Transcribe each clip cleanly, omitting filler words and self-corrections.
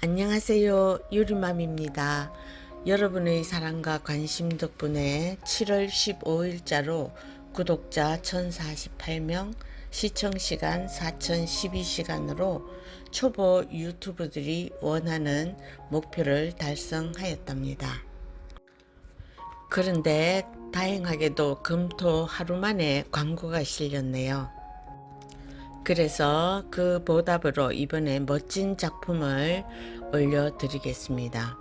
안녕하세요. 유리맘입니다. 여러분의 사랑과 관심 덕분에 7월 15일자로 구독자 1048명, 시청시간 4012시간으로 초보 유튜브들이 원하는 목표를 달성하였답니다. 그런데 다행하게도 금토 하루 만에 광고가 실렸네요. 그래서 그 보답으로 이번에 멋진 작품을 올려드리겠습니다.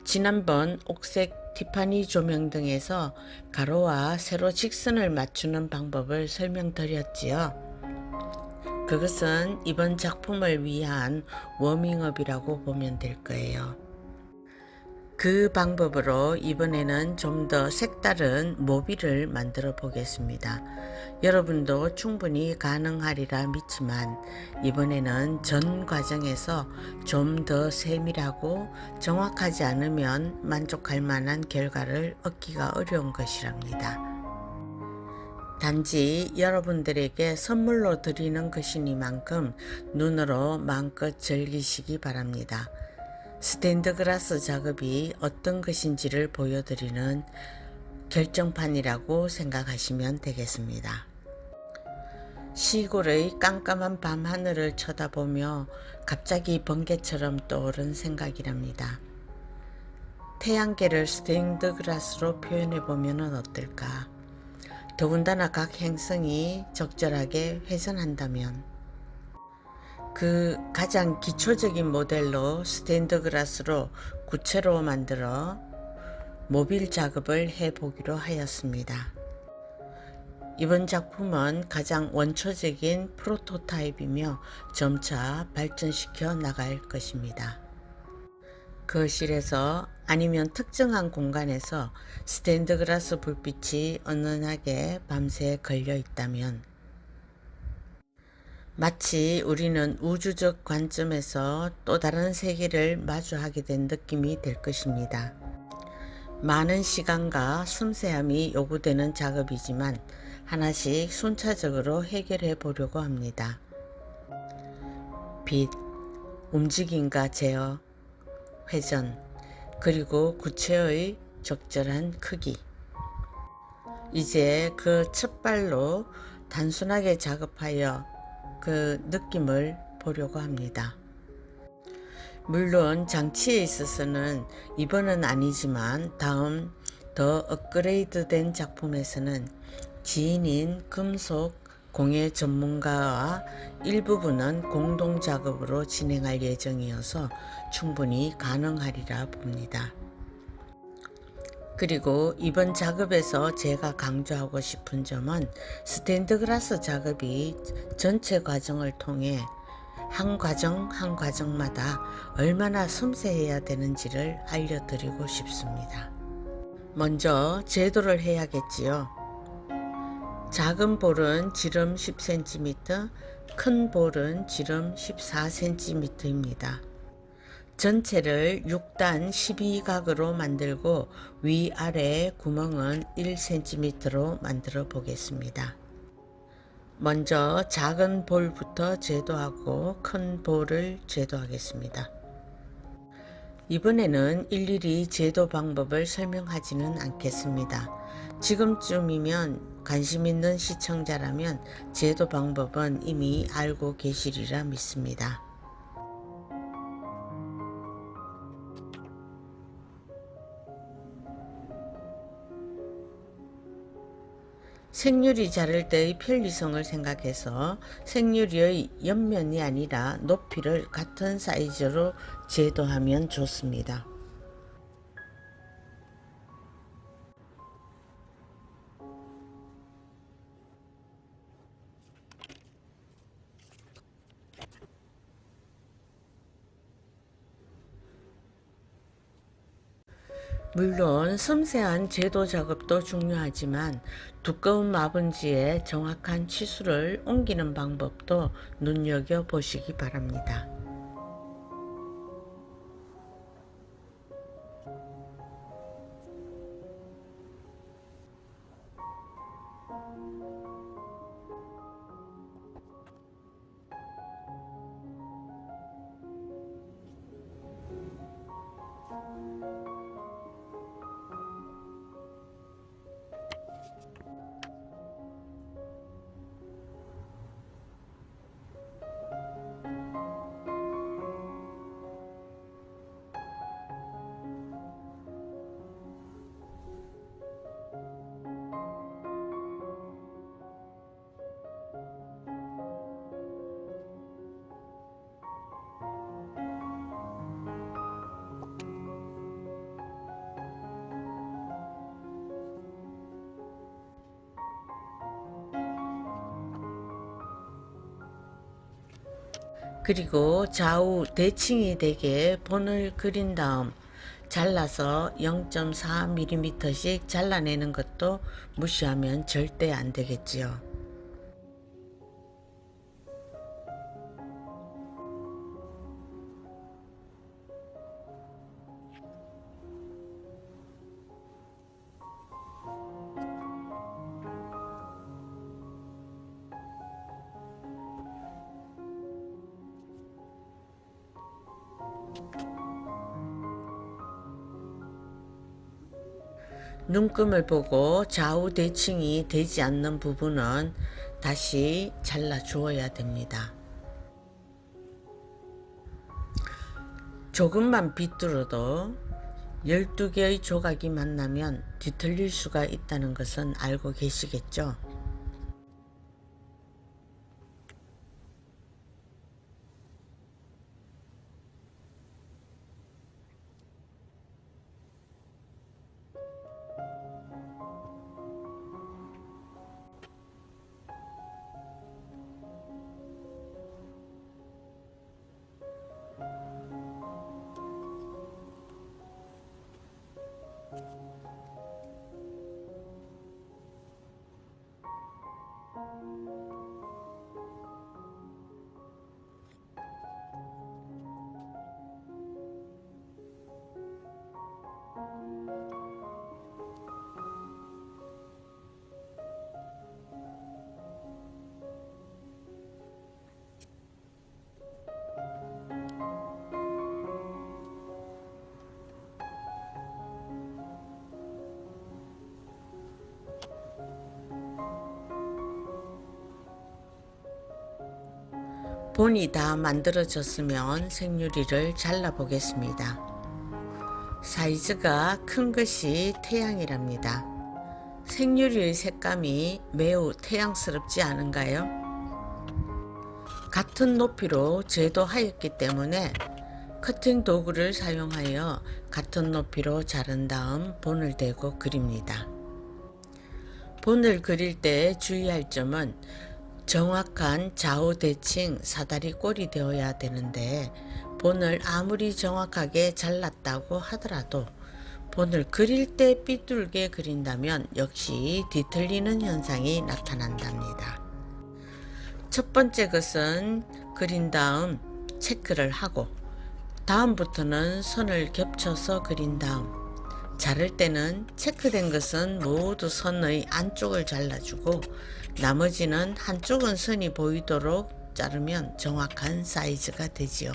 지난번 옥색 티파니 조명 등에서 가로와 세로 직선을 맞추는 방법을 설명드렸지요. 그것은 이번 작품을 위한 워밍업이라고 보면 될 거예요. 그 방법으로 이번에는 좀 더 색다른 모빌을 만들어 보겠습니다. 여러분도 충분히 가능하리라 믿지만 이번에는 전 과정에서 좀 더 세밀하고 정확하지 않으면 만족할 만한 결과를 얻기가 어려운 것이랍니다. 단지 여러분들에게 선물로 드리는 것이니만큼 눈으로 마음껏 즐기시기 바랍니다. 스탠드 글라스 작업이 어떤 것인지를 보여드리는 결정판이라고 생각하시면 되겠습니다. 시골의 깜깜한 밤하늘을 쳐다보며 갑자기 번개처럼 떠오른 생각이랍니다. 태양계를 스테인드 글라스로 표현해보면 어떨까? 더군다나 각 행성이 적절하게 회전한다면 그 가장 기초적인 모델로 스탠드 글라스로 구체로 만들어 모빌 작업을 해보기로 하였습니다. 이번 작품은 가장 원초적인 프로토타입이며 점차 발전시켜 나갈 것입니다. 거실에서 아니면 특정한 공간에서 스탠드 글라스 불빛이 은은하게 밤새 걸려 있다면 마치 우리는 우주적 관점에서 또 다른 세계를 마주하게 된 느낌이 될 것입니다. 많은 시간과 섬세함이 요구되는 작업이지만 하나씩 순차적으로 해결해 보려고 합니다. 빛, 움직임과 제어, 회전, 그리고 구체의 적절한 크기. 이제 그 첫 발로 단순하게 작업하여 그 느낌을 보려고 합니다. 물론 장치에 있어서는 이번은 아니지만 다음 더 업그레이드된 작품에서는 지인인 금속 공예 전문가와 일부분은 공동 작업으로 진행할 예정이어서 충분히 가능하리라 봅니다. 그리고 이번 작업에서 제가 강조하고 싶은 점은 스탠드 글라스 작업이 전체 과정을 통해 한 과정 한 과정마다 얼마나 섬세해야 되는지를 알려드리고 싶습니다. 먼저 제도를 해야겠지요. 작은 볼은 지름 10cm, 큰 볼은 지름 14cm입니다. 전체를 6단 12각으로 만들고 위아래 구멍은 1cm로 만들어 보겠습니다. 먼저 작은 볼부터 제도하고 큰 볼을 제도하겠습니다. 이번에는 일일이 제도 방법을 설명하지는 않겠습니다. 지금쯤이면 관심 있는 시청자라면 제도 방법은 이미 알고 계시리라 믿습니다. 생유리 자를 때의 편리성을 생각해서 생유리의 옆면이 아니라 높이를 같은 사이즈로 제도하면 좋습니다. 물론 섬세한 제도 작업도 중요하지만 두꺼운 마분지에 정확한 치수를 옮기는 방법도 눈여겨보시기 바랍니다. 그리고 좌우 대칭이 되게 본을 그린 다음 잘라서 0.4mm씩 잘라내는 것도 무시하면 절대 안 되겠지요. 눈금을 보고 좌우 대칭이 되지 않는 부분은 다시 잘라 주어야 됩니다. 조금만 비뚤어도 12개의 조각이 만나면 뒤틀릴 수가 있다는 것은 알고 계시겠죠? 본이 다 만들어졌으면 생유리를 잘라 보겠습니다. 사이즈가 큰 것이 태양이랍니다. 생유리의 색감이 매우 태양스럽지 않은가요? 같은 높이로 제도하였기 때문에 커팅 도구를 사용하여 같은 높이로 자른 다음 본을 대고 그립니다. 본을 그릴 때 주의할 점은 정확한 좌우 대칭 사다리 꼴이 되어야 되는데 본을 아무리 정확하게 잘랐다고 하더라도 본을 그릴 때 삐뚤게 그린다면 역시 뒤틀리는 현상이 나타난답니다. 첫 번째 것은 그린 다음 체크를 하고 다음부터는 선을 겹쳐서 그린 다음 자를 때는 체크된 것은 모두 선의 안쪽을 잘라주고 나머지는 한쪽은 선이 보이도록 자르면 정확한 사이즈가 되지요.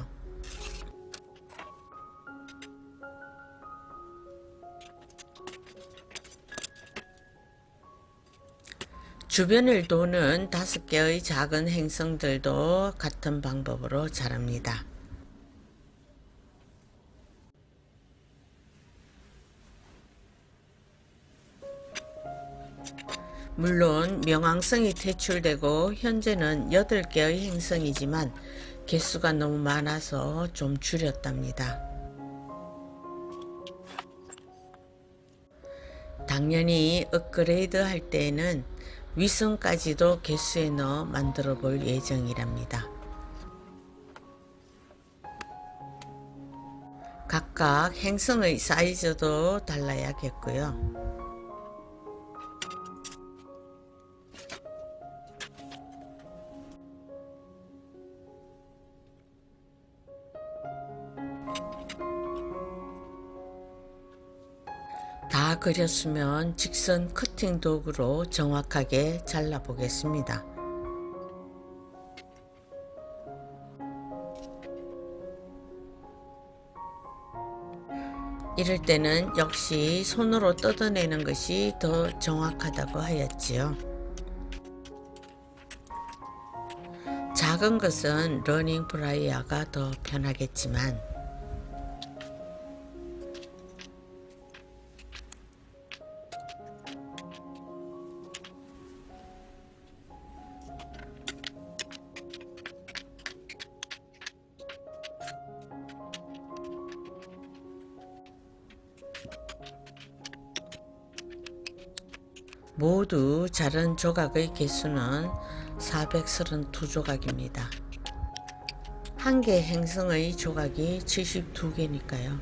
주변을 도는 5개의 작은 행성들도 같은 방법으로 자릅니다. 물론 명왕성이 퇴출되고 현재는 8개의 행성이지만 개수가 너무 많아서 좀 줄였답니다. 당연히 업그레이드 할 때에는 위성까지도 개수에 넣어 만들어 볼 예정이랍니다. 각각 행성의 사이즈도 달라야겠고요. 다 그렸으면 직선 커팅 도구로 정확하게 잘라 보겠습니다. 이럴 때는 역시 손으로 뜯어내는 것이 더 정확하다고 하였지요. 작은 것은 러닝 브라이어가 더 편하겠지만 모두 자른 조각의 개수는 432조각입니다. 한 개 행성의 조각이 72개니까요.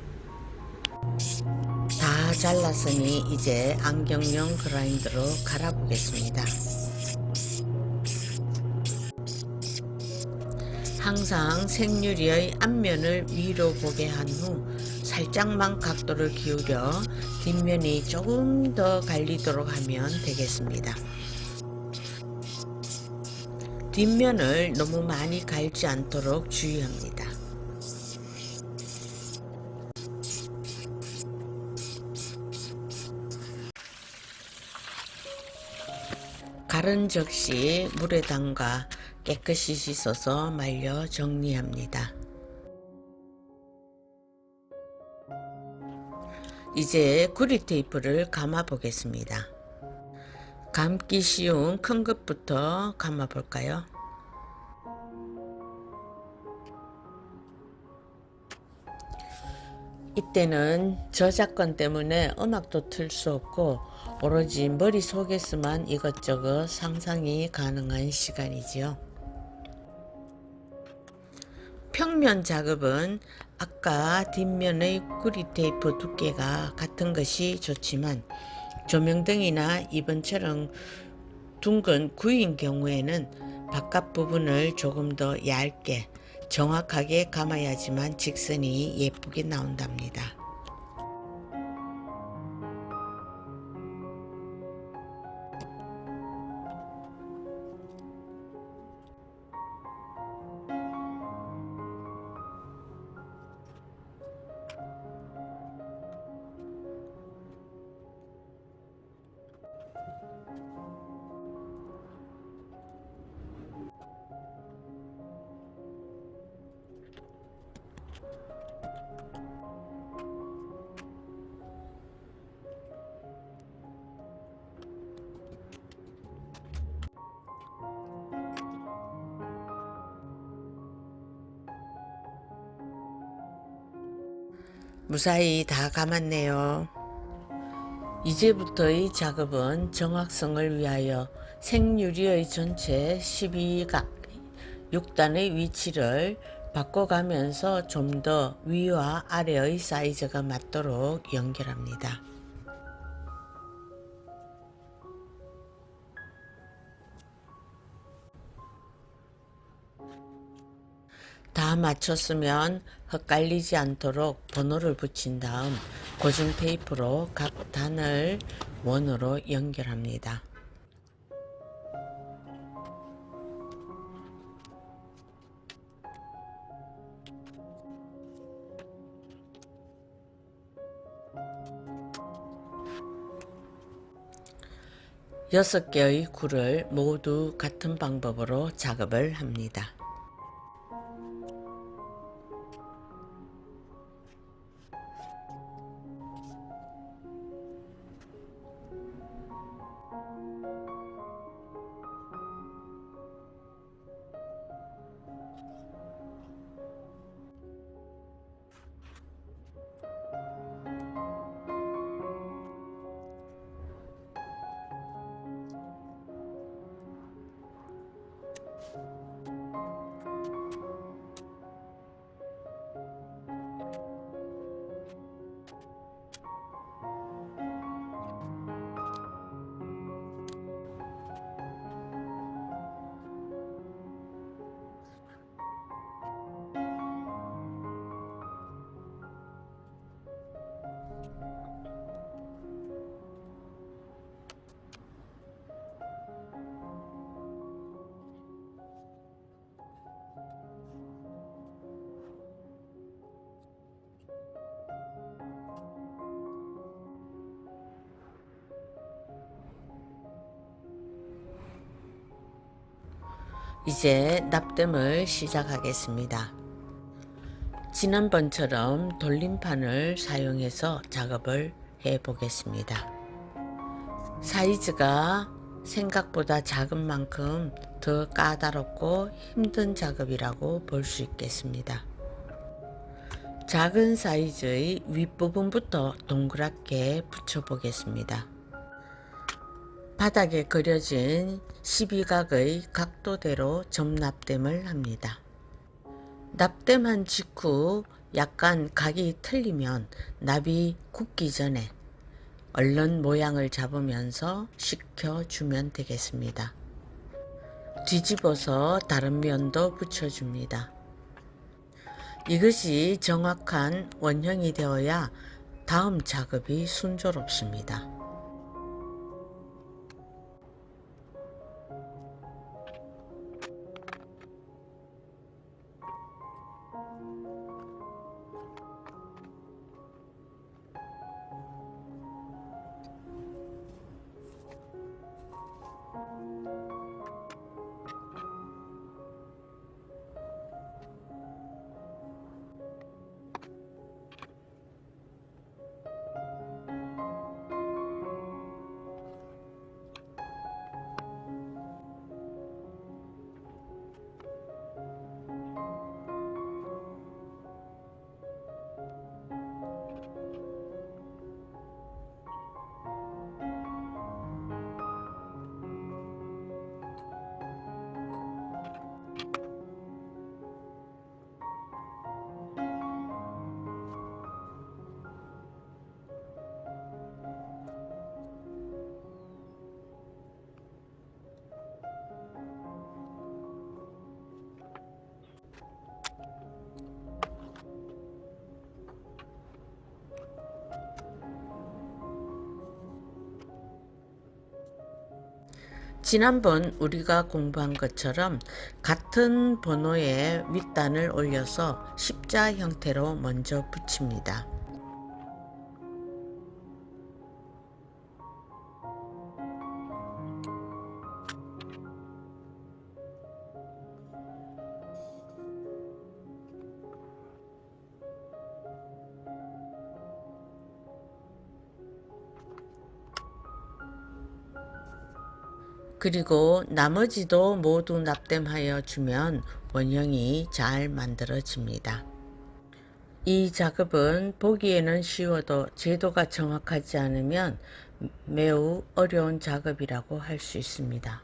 다 잘랐으니 이제 안경용 그라인더로 갈아보겠습니다. 항상 생유리의 앞면을 위로 보게 한 후 살짝만 각도를 기울여 뒷면이 조금 더 갈리도록 하면 되겠습니다. 뒷면을 너무 많이 갈지 않도록 주의합니다. 갈은 즉시 물에 담가 깨끗이 씻어서 말려 정리합니다. 이제 구리 테이프를 감아 보겠습니다. 감기 쉬운 큰 것부터 감아 볼까요? 이때는 저작권 때문에 음악도 틀 수 없고 오로지 머릿속에서만 이것저것 상상이 가능한 시간이지요. 평면 작업은 아까 뒷면의 구리 테이프 두께가 같은 것이 좋지만 조명등이나 이번처럼 둥근 구인 경우에는 바깥 부분을 조금 더 얇게 정확하게 감아야지만 직선이 예쁘게 나온답니다. 무사히 다 감았네요. 이제부터의 작업은 정확성을 위하여 생유리의 전체 12각 6단의 위치를 바꿔가면서 좀 더 위와 아래의 사이즈가 맞도록 연결합니다. 다 맞췄으면 헷갈리지 않도록 번호를 붙인 다음 고정 테이프로 각 단을 원으로 연결합니다. 여섯 개의 굴을 모두 같은 방법으로 작업을 합니다. 이제 납땜을 시작하겠습니다. 지난번처럼 돌림판을 사용해서 작업을 해 보겠습니다. 사이즈가 생각보다 작은 만큼 더 까다롭고 힘든 작업이라고 볼 수 있겠습니다. 작은 사이즈의 윗부분부터 동그랗게 붙여 보겠습니다. 바닥에 그려진 12각의 각도대로 점납땜을 합니다. 납땜한 직후 약간 각이 틀리면 납이 굳기 전에 얼른 모양을 잡으면서 식혀주면 되겠습니다. 뒤집어서 다른 면도 붙여줍니다. 이것이 정확한 원형이 되어야 다음 작업이 순조롭습니다. 지난번 우리가 공부한 것처럼 같은 번호의 윗단을 올려서 십자 형태로 먼저 붙입니다. 그리고 나머지도 모두 납땜하여 주면 원형이 잘 만들어집니다. 이 작업은 보기에는 쉬워도 제도가 정확하지 않으면 매우 어려운 작업이라고 할 수 있습니다.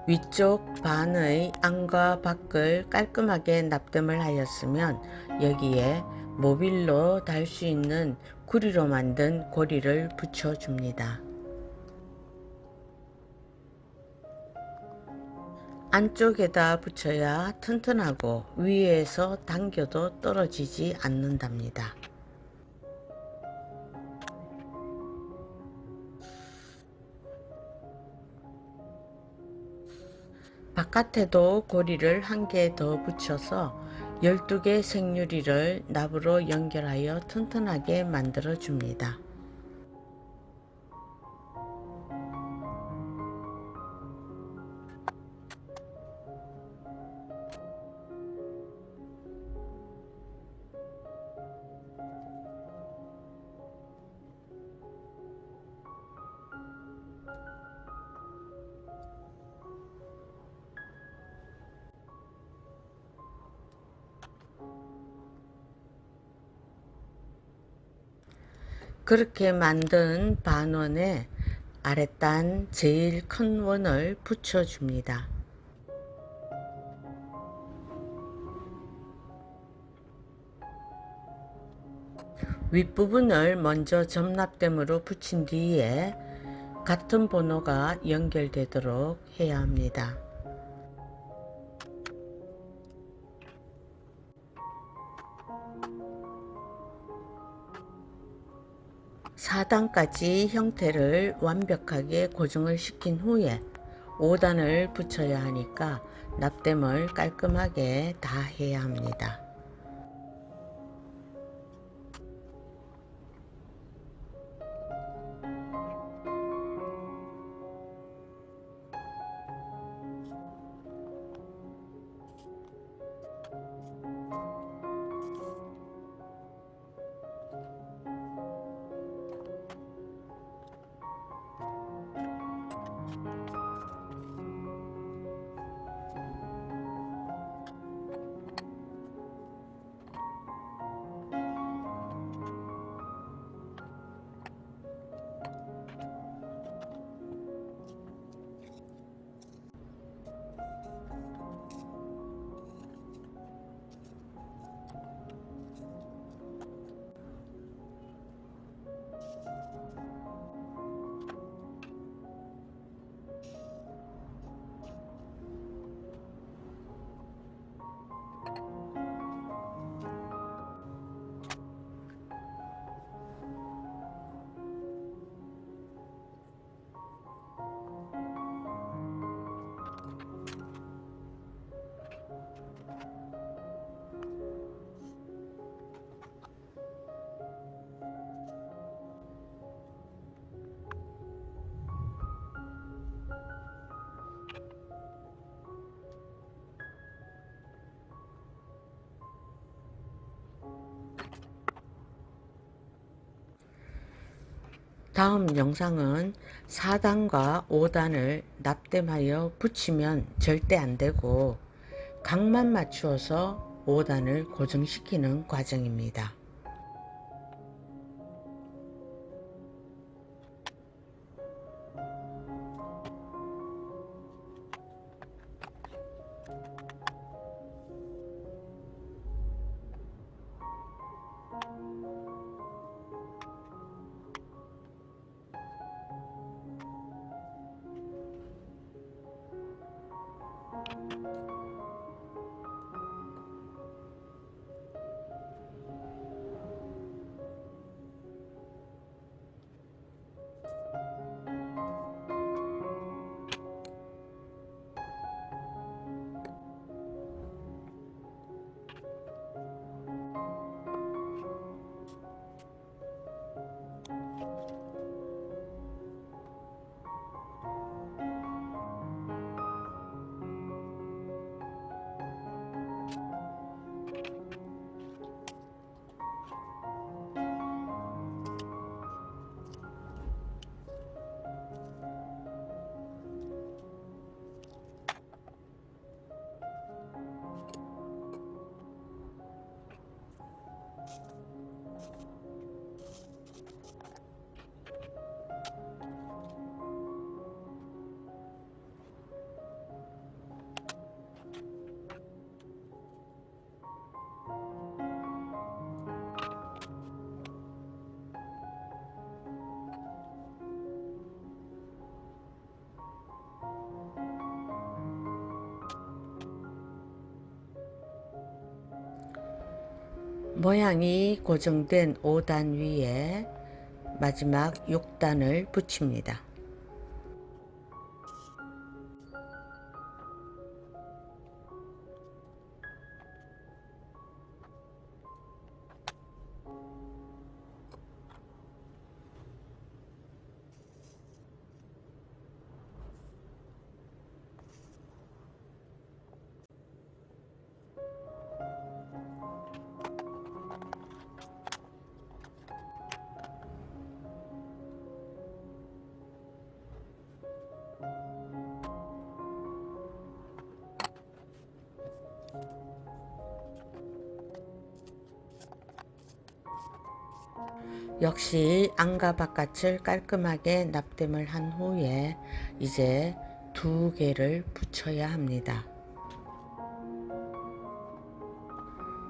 위쪽 반의 안과 밖을 깔끔하게 납땜을 하였으면 여기에 모빌로 달 수 있는 구리로 만든 고리를 붙여줍니다. 안쪽에다 붙여야 튼튼하고 위에서 당겨도 떨어지지 않는답니다. 바깥에도 고리를 한 개 더 붙여서 12개 생유리를 납으로 연결하여 튼튼하게 만들어 줍니다. 그렇게 만든 반원에 아랫단 제일 큰 원을 붙여줍니다. 윗부분을 먼저 점납댐으로 붙인 뒤에 같은 번호가 연결되도록 해야 합니다. 4단까지 형태를 완벽하게 고정을 시킨 후에 5단을 붙여야 하니까 납땜을 깔끔하게 다 해야 합니다. 다음 영상은 4단과 5단을 납땜하여 붙이면 절대 안되고 각만 맞추어서 5단을 고정시키는 과정입니다. 모양이 고정된 5단 위에 마지막 6단을 붙입니다. 역시 안과 바깥을 깔끔하게 납땜을 한 후에 이제 2개를 붙여야 합니다.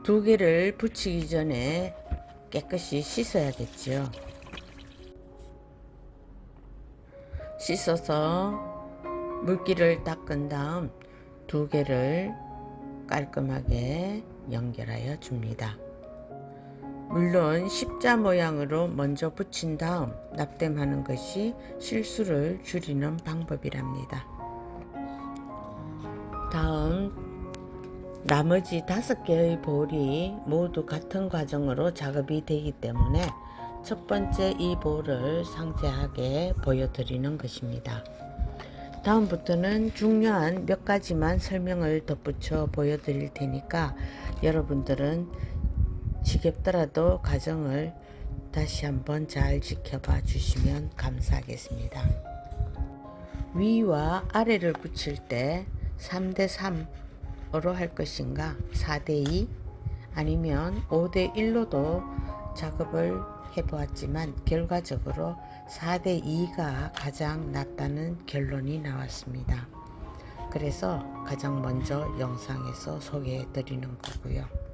2개를 붙이기 전에 깨끗이 씻어야겠죠. 씻어서 물기를 닦은 다음 2개를 깔끔하게 연결하여 줍니다. 물론 십자 모양으로 먼저 붙인 다음 납땜하는 것이 실수를 줄이는 방법이랍니다. 다음 나머지 5개의 볼이 모두 같은 과정으로 작업이 되기 때문에 첫 번째 이 볼을 상세하게 보여드리는 것입니다. 다음부터는 중요한 몇 가지만 설명을 덧붙여 보여드릴 테니까 여러분들은 지겹더라도 과정을 다시 한번 잘 지켜봐 주시면 감사하겠습니다. 위와 아래를 붙일 때 3대3으로 할 것인가 4대2 아니면 5대1로도 작업을 해보았지만 결과적으로 4대2가 가장 낫다는 결론이 나왔습니다. 그래서 가장 먼저 영상에서 소개해 드리는 거고요.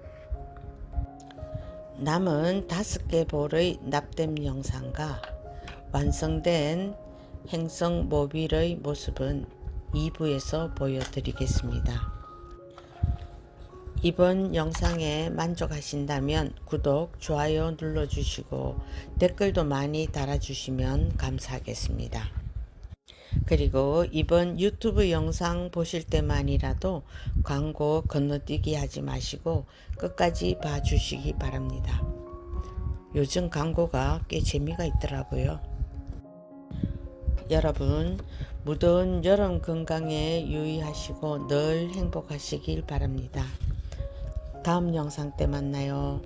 남은 5개 볼의 납땜 영상과 완성된 행성 모빌의 모습은 2부에서 보여드리겠습니다. 이번 영상에 만족하신다면 구독, 좋아요 눌러주시고 댓글도 많이 달아주시면 감사하겠습니다. 그리고 이번 유튜브 영상 보실 때만이라도 광고 건너뛰기 하지 마시고 끝까지 봐주시기 바랍니다. 요즘 광고가 꽤 재미가 있더라고요. 여러분 무더운 여름 건강에 유의하시고 늘 행복하시길 바랍니다. 다음 영상 때 만나요.